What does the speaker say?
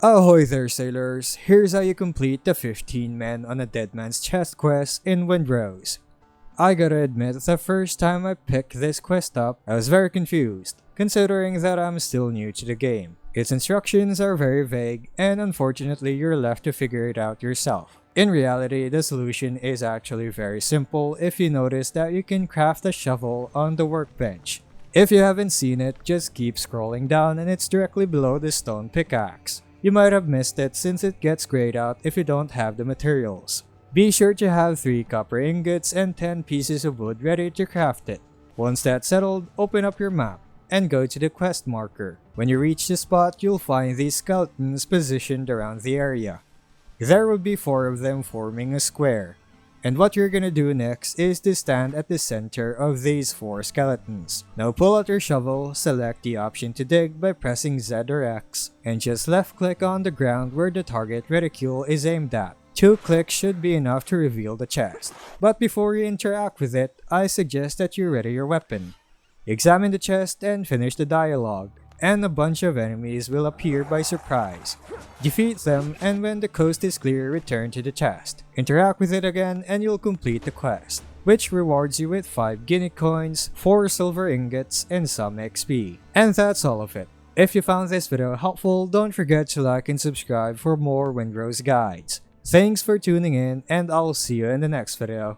Ahoy there, sailors! Here's how you complete the 15 men on a dead man's chest quest in Windrose. I gotta admit, the first time I picked this quest up, I was very confused, considering that I'm still new to the game. Its instructions are very vague, and unfortunately you're left to figure it out yourself. In reality, the solution is actually very simple if you notice that you can craft a shovel on the workbench. If you haven't seen it, just keep scrolling down and it's directly below the stone pickaxe. You might have missed it since it gets grayed out if you don't have the materials. Be sure to have 3 copper ingots and 10 pieces of wood ready to craft it. Once that's settled, open up your map and go to the quest marker. When you reach the spot, you'll find these skeletons positioned around the area. There will be 4 of them forming a square. And what you're gonna do next is to stand at the center of these 4 skeletons. Now pull out your shovel, select the option to dig by pressing Z or X, and just left click on the ground where the target reticule is aimed at. 2 clicks should be enough to reveal the chest. But before you interact with it, I suggest that you ready your weapon. Examine the chest and finish the dialogue, and a bunch of enemies will appear by surprise. Defeat them, and when the coast is clear, return to the chest. Interact with it again and you'll complete the quest, which rewards you with 5 guinea coins, 4 silver ingots, and some XP. And that's all of it. If you found this video helpful, don't forget to like and subscribe for more Windrose guides. Thanks for tuning in, and I'll see you in the next video.